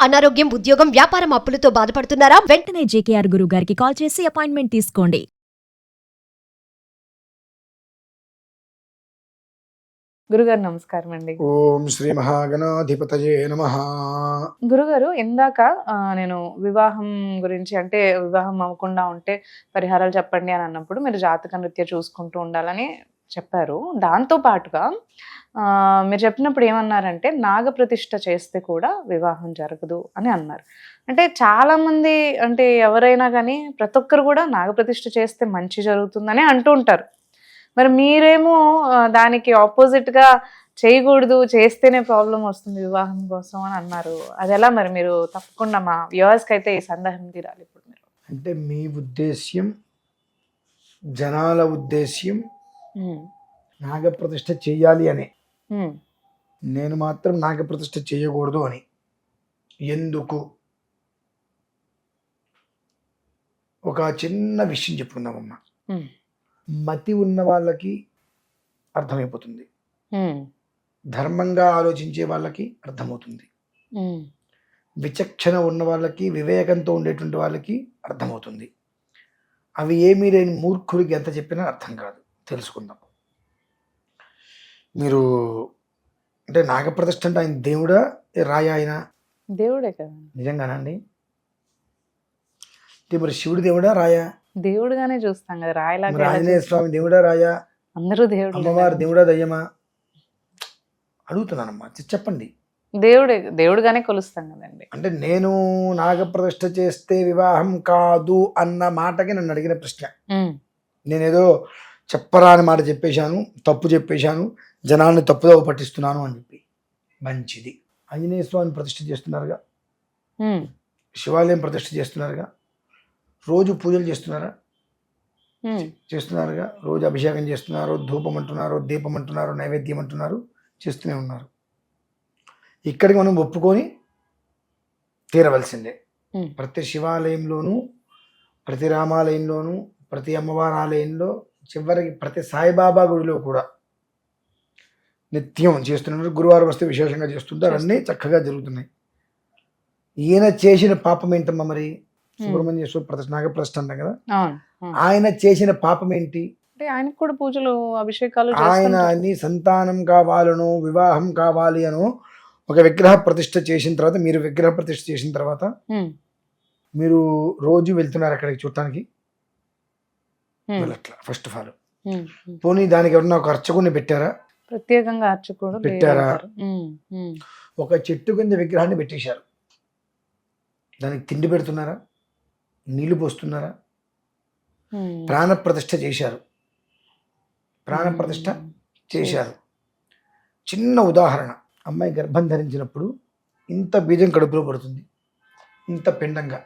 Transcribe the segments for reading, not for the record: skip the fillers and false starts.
అనారోగ్యం, ఉద్యోగం, వ్యాపారం అప్పులతో బాధపడుతున్నారా? వెంటనే జేకేఆర్ గురువు గారికి కాల్ చేసి అపాయింట్మెంట్ తీసుకోండి. గురుగారు నమస్కారం అండి. ఓం శ్రీ మహాగణాధిపతయే నమః. గురుగారు ఇందాక నేను వివాహం గురించి, అంటే వివాహం అవ్వకుండా ఉంటే పరిహారాలు చెప్పండి అని అన్నప్పుడు మీరు జాతక నృత్య చూసుకుంటూ ఉండాలని చెప్పారు. దాంతో పాటుగా మీరు చెప్పినప్పుడు ఏమన్నారంటే నాగప్రతిష్ఠ చేస్తే కూడా వివాహం జరగదు అని అన్నారు. అంటే చాలామంది, అంటే ఎవరైనా కానీ ప్రతి ఒక్కరు కూడా నాగప్రతిష్ఠ చేస్తే మంచి జరుగుతుందని అంటూ ఉంటారు. మరి మీరేమో దానికి ఆపోజిట్గా చేయకూడదు, చేస్తేనే ప్రాబ్లం వస్తుంది వివాహం కోసం అని అన్నారు. అది ఎలా? మరి మీరు తప్పకుండా మా వ్యూవర్స్కి అయితే ఈ సందేహం తీరాలి ఇప్పుడు. మీరు అంటే మీ ఉద్దేశ్యం, జనాల ఉద్దేశ్యం నాగప్రతిష్ఠ చెయ్యాలి అనే. నేను మాత్రం నాగప్రతిష్ఠ చేయకూడదు అని. ఎందుకు? ఒక చిన్న విషయం చెప్పుకుందామమ్మా. మతి ఉన్న వాళ్ళకి అర్థమైపోతుంది, ధర్మంగా ఆలోచించే వాళ్ళకి అర్థమవుతుంది, విచక్షణ ఉన్న వాళ్ళకి, వివేకంతో ఉండేటువంటి వాళ్ళకి అర్థమవుతుంది. అవి ఏమీ లేని మూర్ఖుడికి ఎంత చెప్పినా అర్థం కాదు. తెలుసుకుందాం. మీరు అంటే నాగప్రతిష్ఠ అంటే ఆయన దేవుడా, రాయ? ఆయన దేవుడే కదా. నిజంగానండి? అంటే మరి శివుడు దేవుడా, రాయ? దేవుడుగానే చూస్తాం కదా, రాయలాగా. ఆంజనేయ స్వామి దేవుడా, రాయ? అందరూ దేవుడు. అమ్మవారు దేవుడా, దయ్యమా? అడుగుతున్నానమ్మా, చెప్పండి. దేవుడే, దేవుడుగానే కొలుస్తాం కదండి. అంటే నేను నాగప్రతిష్ఠ చేస్తే వివాహం కాదు అన్న మాటకి నన్ను అడిగిన ప్రశ్న. నేనేదో చెప్పరాని మాట చెప్పేశాను, తప్పు చెప్పేశాను, జనాన్ని తప్పుదో పట్టిస్తున్నాను అని చెప్పి. మంచిది. ఆంజనేయ స్వామిని ప్రతిష్ఠ చేస్తున్నారుగా, శివాలయం ప్రతిష్ఠ చేస్తున్నారుగా, రోజు పూజలు చేస్తున్నారా? చేస్తున్నారుగా. రోజు అభిషేకం చేస్తున్నారు, ధూపం అంటున్నారు, దీపం అంటున్నారు, నైవేద్యం అంటున్నారు, చేస్తూనే ఉన్నారు. ఇక్కడికి మనం ఒప్పుకొని తీరవలసిందే. ప్రతి శివాలయంలోనూ, ప్రతి రామాలయంలోనూ, ప్రతి అమ్మవారి ఆలయంలో, చివరికి ప్రతి సాయిబాబా గుడిలో కూడా నిత్యం చేస్తున్నారు. గురువారం వస్తే విశేషంగా చేస్తుంటారు. అన్నీ చక్కగా జరుగుతున్నాయి. ఈయన చేసిన పాపం ఏంటమ్మా మరి? సుబ్రహ్మణ్యేశ్వర ప్రతిష్ఠ, నాగప్రతిష్ఠ అంటాం కదా, ఆయన చేసిన పాపం ఏంటి? అంటే ఆయనకు కూడా పూజలు, అభిషేకాలు. ఆయన అన్ని సంతానం కావాలనో, వివాహం కావాలి అనో ఒక విగ్రహ ప్రతిష్ఠ చేసిన తర్వాత, మీరు విగ్రహ ప్రతిష్ఠ చేసిన తర్వాత మీరు రోజు వెళ్తున్నారు అక్కడికి చూడటానికి? వెళ్ళట్లా. ఫస్ట్ ఆఫ్ ఆల్ పోనీ దానికి ఎవరన్నా ఒక అర్చకుని పెట్టారా? ప్రత్యేకంగా అర్చకుడు పెట్టారా? ఒక చెట్టు కింద విగ్రహాన్ని పెట్టేశారు. దానికి తిండి పెడుతున్నారా? నీళ్లు పోస్తున్నారా? ప్రాణప్రతిష్ఠ చేశారు. ప్రాణప్రతిష్ఠ చేశారు. చిన్న ఉదాహరణ, అమ్మాయి గర్భం ధరించినప్పుడు ఇంత బీజం కడుపులో పడుతుంది, ఇంత పిండంగా.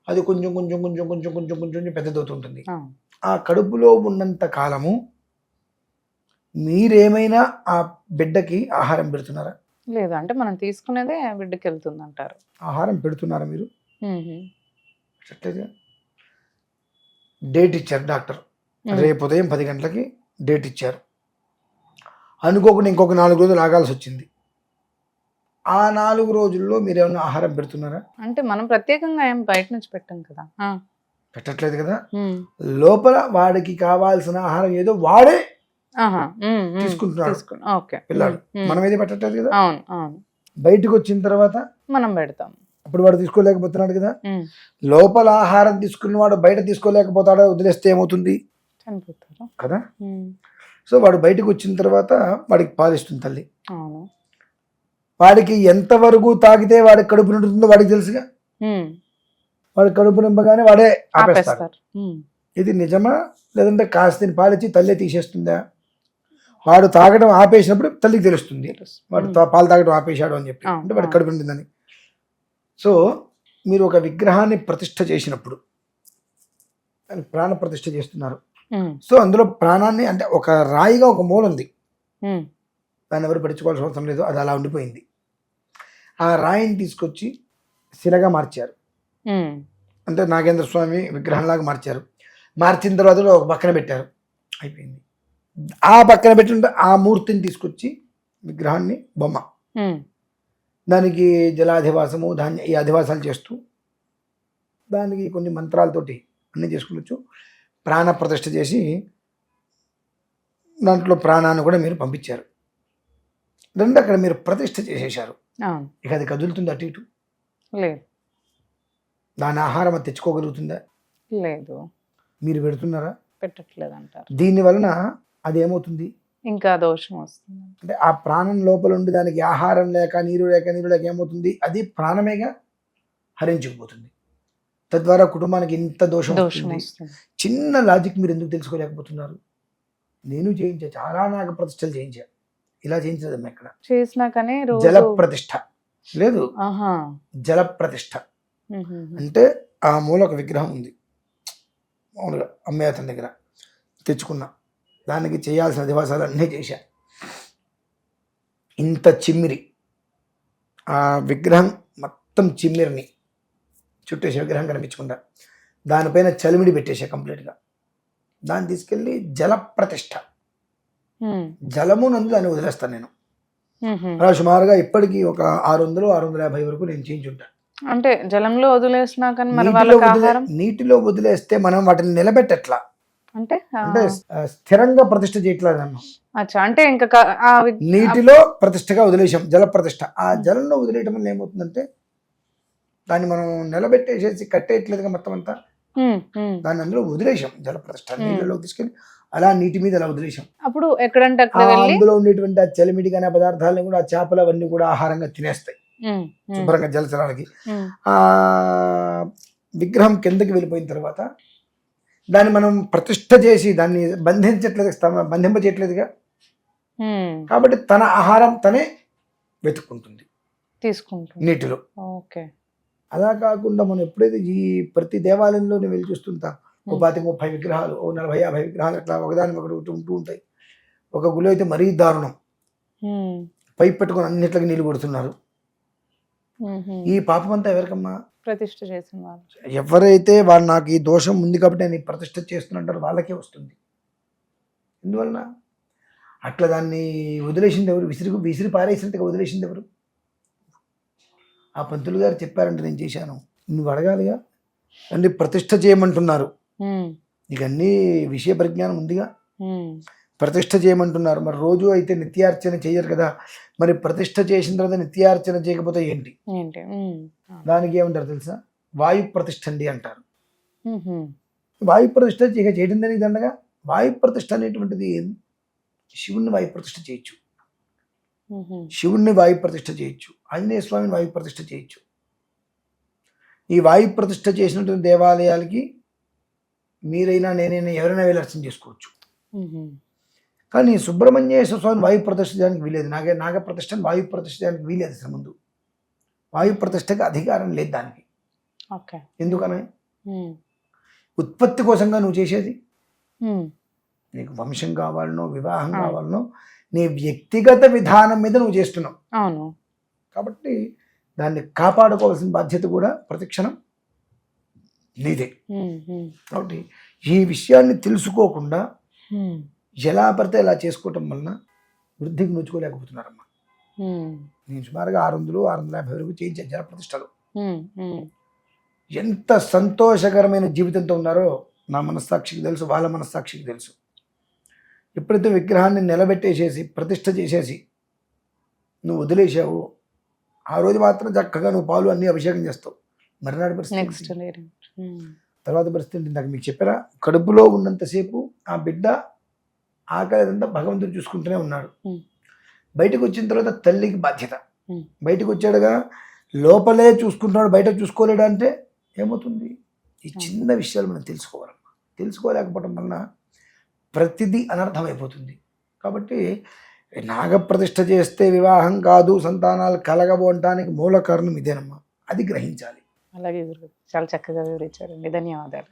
అది కొంచెం కొంచెం కొంచెం కొంచెం కొంచెం కొంచెం పెద్దదవుతుంటుంది. ఆ కడుపులో ఉన్నంత కాలము మీరేమైనా ఆ బిడ్డకి ఆహారం పెడుతున్నారా? లేదు. అంటే మనం తీసుకునేదే బిడ్డకి వెళ్తుంది అంటారు. ఆహారం పెడుతున్నారా మీరు? డేట్ ఇచ్చారు డాక్టర్, రేపు ఉదయం 10 గంటలకి డేట్ ఇచ్చారు. అనుకోకుండా ఇంకొక 4 రోజులు ఆగాల్సి వచ్చింది. ఆ 4 రోజుల్లో మీరు ఏమైనా ఆహారం పెడుతున్నారా? అంటే మనం ప్రత్యేకంగా ఏం బయట నుంచి పెట్టాం కదా. పెట్టట్లేదు కదా. లోపల వాడికి కావాల్సిన ఆహారం ఏదో వాడే తీసుకుంటున్నాడు పిల్లాడు. మనం ఏది పెట్టట్లేదు కదా. బయటకు వచ్చిన తర్వాత మనం పెడతాం. అప్పుడు వాడు తీసుకోలేకపోతున్నాడు కదా. లోపల ఆహారం తీసుకున్నవాడు బయట తీసుకోలేకపోతాడో, వదిలేస్తే ఏమవుతుంది? చనిపోతారు కదా. సో వాడు బయటకు వచ్చిన తర్వాత వాడికి పాలిస్తుంది తల్లి. వాడికి ఎంతవరకు తాగితే వాడి కడుపు నిండుతుందో వాడికి తెలుసుగా. వాడి కడుపు నింపగానే వాడే ఆపేస్తాడు. ఇది నిజమా? లేదంటే కాస్త పాలిచ్చి తల్లి తీసేస్తుందా? వాడు తాగడం ఆపేసినప్పుడు తల్లికి తెలుస్తుంది వాడు పాలు తాగడం ఆపేశాడు అని చెప్పి, అంటే వాడి కడుపు నిండిందని. సో మీరు ఒక విగ్రహాన్ని ప్రతిష్ఠ చేసినప్పుడు ప్రాణ ప్రతిష్ఠ చేస్తున్నారు. సో అందులో ప్రాణాన్ని, అంటే ఒక రాయిగా ఒక మూల ఉంది, దాన్ని ఎవరు పట్టించుకోవాల్సిన అవసరం లేదు, అది అలా ఉండిపోయింది. ఆ రాయిని తీసుకొచ్చి శిలగా మార్చారు, అంటే నాగేంద్ర స్వామి విగ్రహంలాగా మార్చారు. మార్చిన తర్వాత ఒక పక్కన పెట్టారు, అయిపోయింది. ఆ పక్కన పెట్టిన ఆ మూర్తిని తీసుకొచ్చి, విగ్రహాన్ని, బొమ్మ దానికి జలాధివాసము ధాన్య ఈ అధివాసాలు చేస్తూ దానికి కొన్ని మంత్రాలతోటి అన్నీ చేసుకునొచ్చు. ప్రాణ ప్రతిష్ఠ చేసి దాంట్లో ప్రాణాన్ని కూడా మీరు పంపించారు. రెండు అక్కడ మీరు ప్రతిష్ఠ చేసేశారు. అవును. ఇక అది కదులుతుంది అటు ఇటు? లేదు. దాని ఆహారం అది తెచ్చుకోగలుగుతుందా? లేదు. మీరు పెడుతున్నారా? పెట్టట్లేదు అంటారు. దీని వలన అది ఏమవుతుంది ఇంకా దోషం వస్తుంది. అంటే ఆ ప్రాణం లోపల ఉండి దానికి ఆహారం లేక నీరు లేక ఏమవుతుంది? అది ప్రాణమేగా హరించుకుపోతుంది. తద్వారా కుటుంబానికి ఇంత దోషం దోషం వస్తుంది. వస్తుంది. చిన్న లాజిక్ మీరు ఎందుకు తెలుసుకోలేకపోతున్నారు? నేను చేయించా, చాలా నాగ ప్రతిష్టలు చేయించా. ఇలా చేయించదమ్మా ఎక్కడ. చేసినా కానీ జల ప్రతిష్ఠ లేదు, ఆహా. జల ప్రతిష్ఠ అంటే ఆ మూల ఒక విగ్రహం ఉంది మామూలుగా అమ్మే అతని దగ్గర తెచ్చుకున్నా. దానికి చేయాల్సిన అధివాసాలు అన్నీ చేశా. ఇంత చిమ్మిరి ఆ విగ్రహం మొత్తం చిమ్మిరిని చుట్టేసే విగ్రహం కనిపించకుండా దానిపైన చలిమిడి పెట్టేసా కంప్లీట్గా. దాన్ని తీసుకెళ్ళి జల ప్రతిష్ఠ, జలము నందు దాన్ని వదిలేస్తాను నేను. అలా సుమారుగా ఇప్పటికీ ఒక 600-650 వరకు నేను చేయించుంటాను. అంటే జలంలో వదిలేసినా కానీ మరి వాళ్ళకి ఆహారం నీటిలో వదిలేస్తే మనం వాటిని నిలబెట్టట్లా, అంటే అంటే స్థిరంగా ప్రతిష్ఠ చేయట్లేదమ్మా. అచ్చా, అంటే ఇంకా నీటిలో ప్రతిష్టగా వదిలేసాం జల ప్రతిష్ఠ. ఆ జలంలో వదిలేయటం వల్ల ఏమవుతుందంటే దాన్ని మనం నిలబెట్టేసేసి కట్టేయట్లేదుగా మొత్తం అంతా. దాన్ని అందులో వదిలేసాం జల ప్రతిష్ఠ. నీళ్ళలో తీసుకెళ్ళి అలా నీటి మీద అలా వదిలేసాం. అప్పుడు ఎక్కడంటే అక్కడ వెళ్ళి అందులో ఉండేటువంటి ఆ చలిమిడి కానీ పదార్థాలను కూడా ఆ చేపలు అవన్నీ కూడా ఆహారంగా తినేస్తాయి శుభ్రంగా జలచరాలకి. ఆ విగ్రహం కిందకి వెళ్ళిపోయిన తర్వాత దాన్ని మనం ప్రతిష్ఠ చేసి దాన్ని బంధింపచేయట్లేదుగా. కాబట్టి తన ఆహారం తనే వెతుక్కుంటుంది తీసుకుంటుంది నీటిలో. ఓకే. అలా కాకుండా మనం ఎప్పుడైతే ఈ ప్రతి దేవాలయంలో నేను వెళ్ళి చూస్తుంటా, ఓ 25-30 విగ్రహాలు, ఓ 40-50 విగ్రహాలు అట్లా ఒకదాని ఒకటి ఉంటూ ఉంటాయి. ఒక గుడి అయితే మరీ దారుణం, పైప్ పెట్టుకొని అన్నిట్లకి నీళ్ళు కొడుతున్నారు. ఈ పాపం అంతా ఎవరికమ్మా? ప్రతిష్ఠ చేసిన వాళ్ళు. ఎవరైతే వాళ్ళు నాకు ఈ దోషం ఉంది కాబట్టి నేను ప్రతిష్ఠ చేస్తున్నట్టారు వాళ్ళకే వస్తుంది. ఎందువలన అట్లా దాన్ని వదిలేసింది ఎవరు? విసిరి పారేసినట్టుగా వదిలేసింది ఎవరు? ఆ పంతులు గారు చెప్పారంటే నేను చేశాను. నువ్వు అడగాలిగా. అంటే ప్రతిష్ఠ చేయమంటున్నారు, నీకు అన్ని విషయ పరిజ్ఞానం ఉందిగా. ప్రతిష్ఠ చేయమంటున్నారు, మరి రోజు అయితే నిత్యార్చన చేయరు కదా. మరి ప్రతిష్ఠ చేసిన తర్వాత నిత్యార్చన చేయకపోతే ఏంటి? దానికి ఏమంటారు తెలుసా? వాయు ప్రతిష్ఠ అండి అంటారు. వాయు ప్రతిష్ఠ ఇక చేయడం దానికి దండగా. వాయు ప్రతిష్ఠ అనేటువంటిది శివుణ్ణి వాయు ప్రతిష్ఠ చేయొచ్చు, శివుణ్ణి వాయు ప్రతిష్ఠ చేయొచ్చు, ఆంజనేయ స్వామిని వాయు ప్రతిష్ఠ చేయొచ్చు. ఈ వాయు ప్రతిష్ఠ చేసినటువంటి దేవాలయాలకి మీరైనా నేనైనా ఎవరైనా వెళ్ళి అర్చన చేసుకోవచ్చు. కానీ సుబ్రహ్మణ్యేశ్వర స్వామిని వాయు ప్రతిష్ఠ చేయడానికి వీలేదు. నాగ ప్రతిష్ఠను వాయు ప్రతిష్ఠ చేయడానికి వీలేదు. అసలు ముందు వాయు ప్రతిష్ఠకి అధికారం లేదు దానికి. ఎందుకని? ఉత్పత్తి కోసంగా నువ్వు చేసేది. నీకు వంశం కావాలనో వివాహం కావాలనో నీ వ్యక్తిగత విధానం మీద నువ్వు చేస్తున్నావు. అవును. కాబట్టి దాన్ని కాపాడుకోవాల్సిన బాధ్యత కూడా ప్రతిక్షణం నీదే. కాబట్టి ఈ విషయాన్ని తెలుసుకోకుండా ఎలా పడితే ఎలా చేసుకోవటం వలన వృద్ధికి నోచుకోలేకపోతున్నారమ్మా. నేను సుమారుగా 600-650 వరకు చేయించాను జల ప్రతిష్టలు. ఎంత సంతోషకరమైన జీవితంతో ఉన్నారో నా మనస్సాక్షికి తెలుసు, వాళ్ళ మనస్సాక్షికి తెలుసు. ఎప్పుడైతే విగ్రహాన్ని నిలబెట్టేసేసి ప్రతిష్ఠ చేసేసి నువ్వు వదిలేసావు, ఆ రోజు మాత్రం చక్కగా నువ్వు పాలు అన్ని అభిషేకం చేస్తావు. మరునాడు పరిస్థితి, తర్వాత పరిస్థితి ఇందాక మీకు చెప్పారా, కడుపులో ఉన్నంతసేపు ఆ బిడ్డ ఆకలిదంతా భగవంతుడు చూసుకుంటూనే ఉన్నాడు. బయటకు వచ్చిన తర్వాత తల్లికి బాధ్యత. బయటకు వచ్చాడుగా లోపలే చూసుకుంటున్నాడు, బయట చూసుకోలేడు అంటే ఏమవుతుంది? ఈ చిన్న విషయాలు మనం తెలుసుకోవాలమ్మా. తెలుసుకోలేకపోవడం వలన ప్రతిదీ అనర్థమైపోతుంది. కాబట్టి నాగప్రతిష్ఠ చేస్తే వివాహం కాదు, సంతానాలు కలగవు అనటానికి మూల కారణం ఇదేనమ్మా. అది గ్రహించాలి. అలాగే చాలా చక్కగా వివరించారండి. ధన్యవాదాలు.